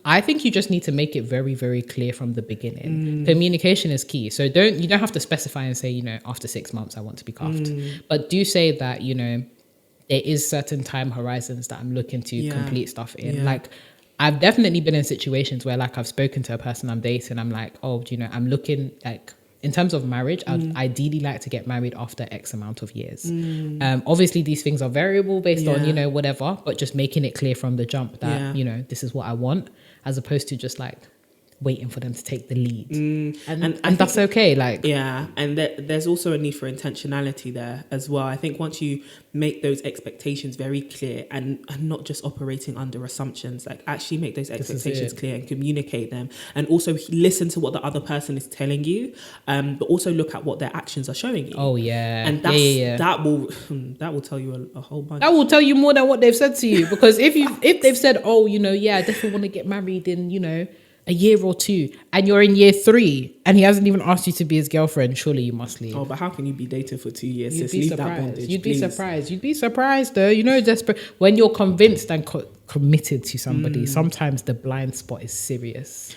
I think you just need to make it very, very clear from the beginning. Communication is key. So you don't have to specify and say, you know, after 6 months I want to be cuffed, but do say that, you know, there is certain time horizons that I'm looking to complete stuff in. Like, I've definitely been in situations where like I've spoken to a person I'm dating, I'm like, oh, you know, I'm looking like, in terms of marriage, I'd ideally like to get married after X amount of years. Obviously, these things are variable based on, you know, whatever, but just making it clear from the jump that, you know, this is what I want, as opposed to just like waiting for them to take the lead. And that's okay. Like, yeah. And there's also a need for intentionality there as well. I think once you make those expectations very clear and not just operating under assumptions, like actually make those expectations clear and communicate them, and also listen to what the other person is telling you, but also look at what their actions are showing you. Oh yeah. And that will tell you a whole bunch. That will tell you more than what they've said to you, because if they've said, oh, you know, yeah, I definitely want to get married in, you know, a year or two, and you're in year 3 and he hasn't even asked you to be his girlfriend, surely you must leave. Oh, but how can you be dating for 2 years? You'd be surprised. You'd be surprised though. You know, desperate when you're convinced and committed to somebody. Sometimes the blind spot is serious.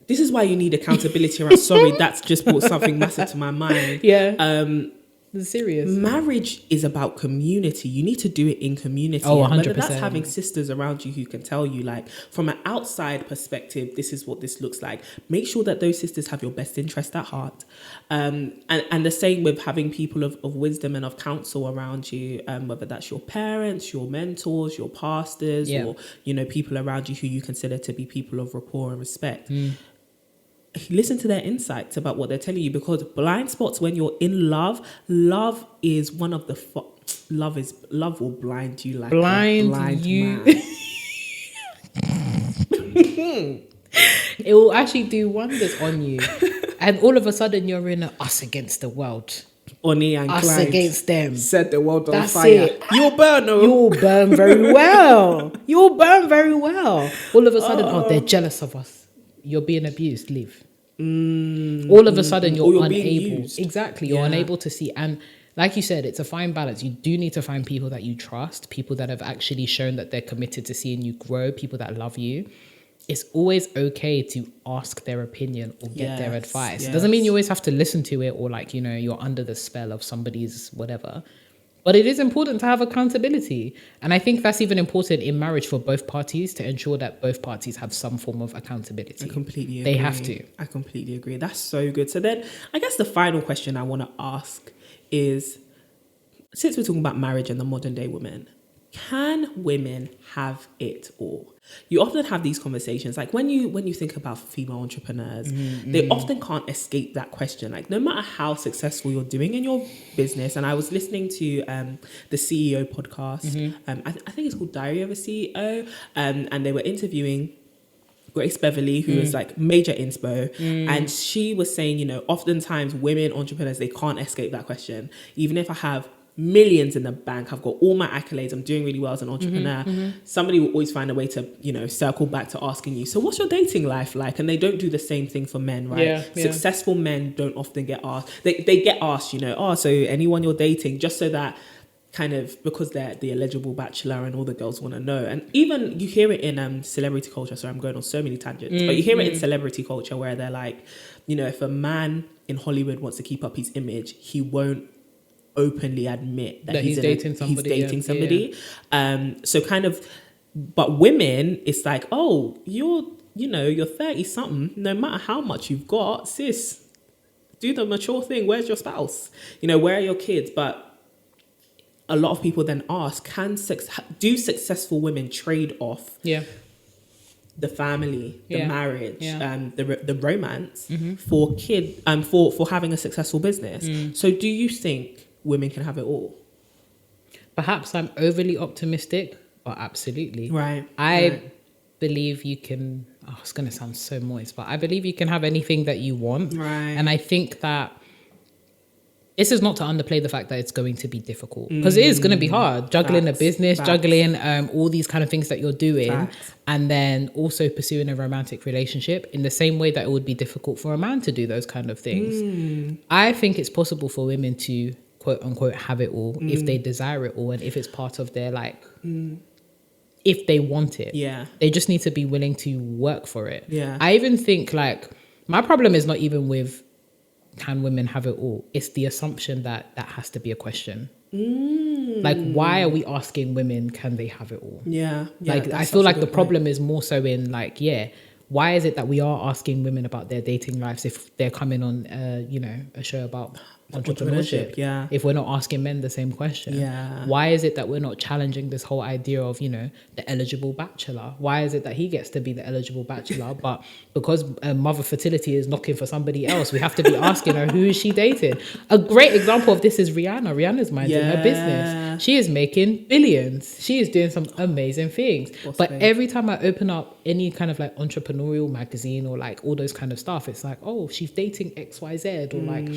This is why you need accountability around. Sorry, that's just brought something massive to my mind. Yeah. Serious. Marriage is about community. You need to do it in community. Oh, 100%. Whether that's having sisters around you who can tell you, like, from an outside perspective, this is what this looks like. Make sure that those sisters have your best interest at heart. And the same with having people of wisdom and of counsel around you, whether that's your parents, your mentors, your pastors, or, you know, people around you who you consider to be people of rapport and respect. Listen to their insights about what they're telling you, because blind spots when you're in love is one of the love will blind you like blind you. It will actually do wonders on you, and all of a sudden you're in us against the world. Oni and us Clyde against them. Set the world on That's fire. It. You'll burn. You'll burn very well. You'll burn very well. All of a sudden, they're jealous of us. You're being abused. Leave. All of a sudden, you're unable. Exactly, you're unable to see. And like you said, it's a fine balance. You do need to find people that you trust, people that have actually shown that they're committed to seeing you grow, people that love you. It's always okay to ask their opinion or get their advice. It doesn't mean you always have to listen to it, or like, you know, you're under the spell of somebody's whatever. But it is important to have accountability. And I think that's even important in marriage for both parties, to ensure that both parties have some form of accountability. I completely agree. They have to. I completely agree. That's so good. So then I guess the final question I want to ask is, since we're talking about marriage and the modern day woman, can women have it all? You often have these conversations, like when you think about female entrepreneurs, they often can't escape that question. Like, no matter how successful you're doing in your business, and I was listening to the CEO podcast, I think it's called Diary of a CEO, and they were interviewing Grace Beverly, who is like major inspo, and she was saying, you know, oftentimes women entrepreneurs, they can't escape that question. Even if I have millions in the bank, I've got all my accolades, I'm doing really well as an entrepreneur, somebody will always find a way to, you know, circle back to asking you, so what's your dating life like? And they don't do the same thing for men, right? Successful men don't often get asked. They get asked, you know, oh, so anyone you're dating, just so that kind of, because they're the eligible bachelor and all the girls want to know. And even you hear it in celebrity culture. Sorry, I'm going on so many tangents, but you hear it in celebrity culture where they're like, you know, if a man in Hollywood wants to keep up his image, he won't openly admit that he's dating somebody. So kind of, but women, it's like, oh, you're 30 something, no matter how much you've got, sis, do the mature thing. Where's your spouse? You know, where are your kids? But a lot of people then ask, do successful women trade off the family, the marriage, the romance for for having a successful business? So do you think women can have it all? Perhaps I'm overly optimistic, but absolutely. Right. I believe you can, it's going to sound so moist, but I believe you can have anything that you want. Right. And I think that this is not to underplay the fact that it's going to be difficult, because it is going to be hard. Juggling a business, juggling all these kind of things that you're doing, and then also pursuing a romantic relationship in the same way that it would be difficult for a man to do those kind of things. I think it's possible for women to quote unquote have it all if they desire it all, and if it's part of their if they want it. They just need to be willing to work for it. I even think, like, my problem is not even with can women have it all, it's the assumption that has to be a question. Like, why are we asking women, can they have it all? Like, I feel like the problem is more so in, like, why is it that we are asking women about their dating lives if they're coming on a show about entrepreneurship. Yeah. If we're not asking men the same question. Yeah. Why is it that we're not challenging this whole idea of, you know, the eligible bachelor? Why is it that he gets to be the eligible bachelor, but because mother fertility is knocking for somebody else, we have to be asking her, who is she dating? A great example of this is Rihanna. Rihanna's minding her business. She is making billions. She is doing some amazing things. But every time I open up any kind of like entrepreneurial magazine or like all those kind of stuff, it's like, oh, she's dating XYZ, or like,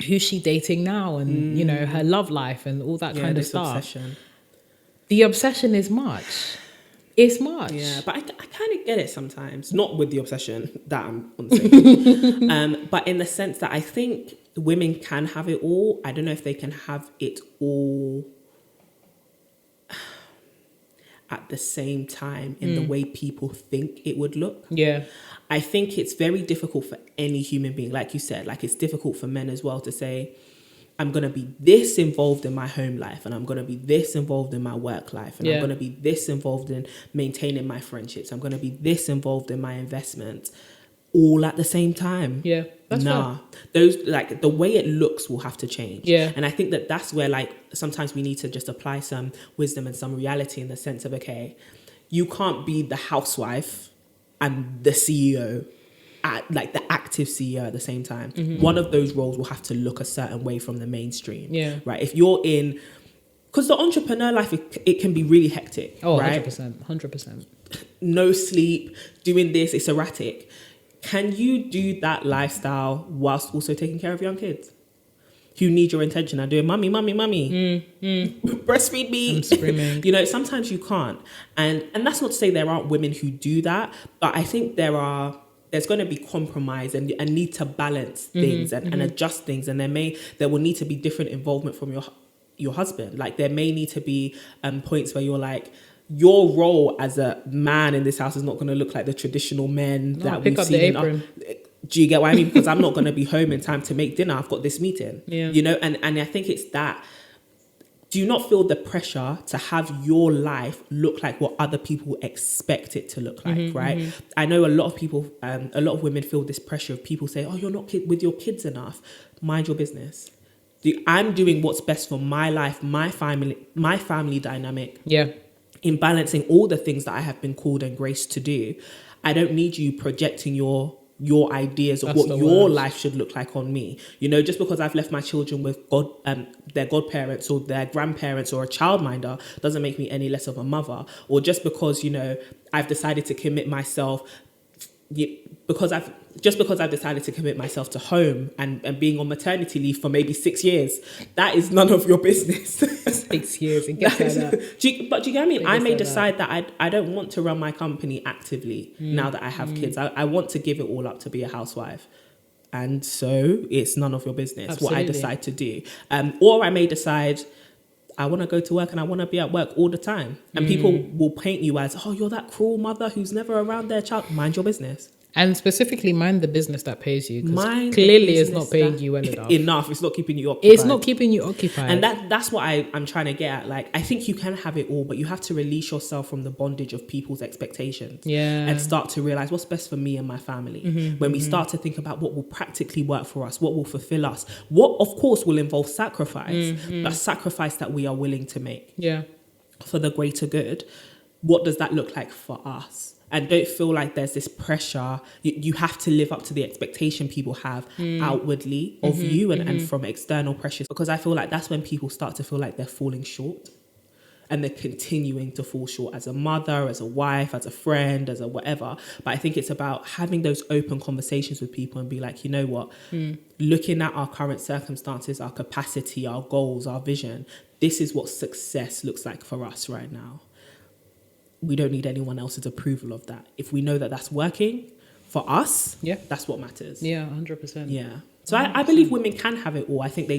who's she dating now, and you know, her love life and all that kind of stuff. Obsession. The obsession is much. It's much. Yeah, but I kind of get it sometimes. Not with the obsession that I'm on the same. But in the sense that I think women can have it all. I don't know if they can have it all at the same time in the way people think it would look. Yeah. I think it's very difficult for any human being, like you said, like it's difficult for men as well to say, I'm going to be this involved in my home life, and I'm going to be this involved in my work life, and I'm going to be this involved in maintaining my friendships. I'm going to be this involved in my investments, all at the same time. Yeah, that's fair. Those, like, the way it looks will have to change. Yeah. And I think that that's where, like, sometimes we need to just apply some wisdom and some reality in the sense of, okay, you can't be the housewife and the CEO, like the active CEO at the same time. One of those roles will have to look a certain way from the mainstream. Yeah. Right. If you're in, because the entrepreneur life, it can be really hectic. Oh, right? 100%. No sleep, doing this, it's erratic. Can you do that lifestyle whilst also taking care of young kids who need your attention and doing mummy, breastfeed me? I'm screaming. You know, sometimes you can't. And that's not to say there aren't women who do that, but I think there's going to be compromise and need to balance things and adjust things. And there will need to be different involvement from your husband. Like, there may need to be points where you're like, your role as a man in this house is not going to look like the traditional men that we've seen. Do you get what I mean? Because I'm not going to be home in time to make dinner. I've got this meeting. Yeah. You know, and I think it's that. Do you not feel the pressure to have your life look like what other people expect it to look like, right? I know a lot of people, a lot of women feel this pressure of people say, oh, you're not with your kids enough. Mind your business. I'm doing what's best for my life, my family dynamic. Yeah. In balancing all the things that I have been called and graced to do. I don't need you projecting your ideas of what your life should look like on me. You know, just because I've left my children with their godparents or their grandparents or a childminder doesn't make me any less of a mother. Or just because, you know, I've decided to commit myself because I've decided to commit myself to home and being on maternity leave for maybe 6 years, that is none of your business. 6 years, it gets like that. But do you get what I mean? I may decide that I don't want to run my company actively now that I have kids. I want to give it all up to be a housewife. And so it's none of your business. Absolutely. What I decide to do. Or I may decide I want to go to work and I want to be at work all the time. And people will paint you as, oh, you're that cruel mother who's never around their child. Mind your business. And specifically, mind the business that pays you. Because clearly it's not paying you well enough. It's not keeping you occupied. It's not keeping you occupied. And that's what I'm trying to get at. Like, I think you can have it all, but you have to release yourself from the bondage of people's expectations. Yeah. And start to realize what's best for me and my family. When we start to think about what will practically work for us, what will fulfill us, what of course will involve sacrifice, but sacrifice that we are willing to make. Yeah. For the greater good. What does that look like for us? And don't feel like there's this pressure. You have to live up to the expectation people have outwardly of you and from external pressures. Because I feel like that's when people start to feel like they're falling short. And they're continuing to fall short as a mother, as a wife, as a friend, as a whatever. But I think it's about having those open conversations with people and be like, you know what? Looking at our current circumstances, our capacity, our goals, our vision, this is what success looks like for us right now. We don't need anyone else's approval of that. If we know that that's working for us, that's what matters. Yeah, 100%. Yeah. So I believe women can have it all. I think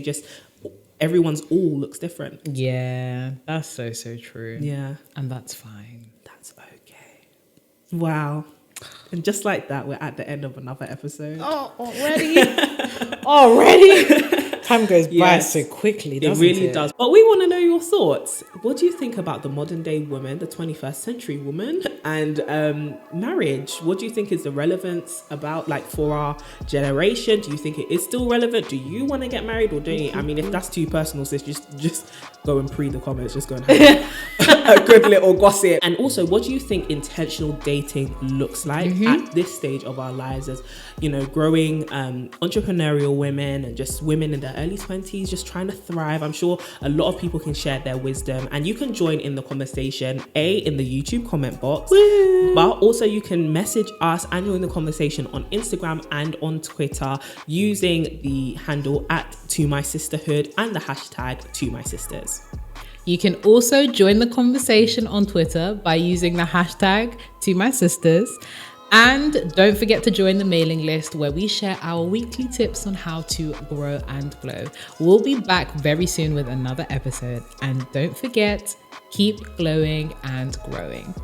everyone's all looks different. Yeah, that's so true. Yeah. And that's fine. That's okay. Wow. And just like that, we're at the end of another episode. Oh, already? Already? Time goes by so quickly, doesn't it? Really does. But we want to know your thoughts. What do you think about the modern day woman, the 21st century woman, and marriage? What do you think is the relevance about, like, for our generation? Do you think it is still relevant? Do you want to get married, or don't you? I mean, if that's too personal, sis, just go and pre the comments. Just go and have a good little gossip. And also, what do you think intentional dating looks like at this stage of our lives, as, you know, growing entrepreneurial women and just women in their early 20s just trying to thrive? I'm sure a lot of people can share their wisdom, and you can join in the conversation in the YouTube comment box. Woo! But also you can message us and join the conversation on Instagram and on Twitter using the handle @ToMySisterhood and the hashtag #ToMySisters. You can also join the conversation on Twitter by using the hashtag #ToMySisters. And don't forget to join the mailing list, where we share our weekly tips on how to grow and glow. We'll be back very soon with another episode. And don't forget, keep glowing and growing.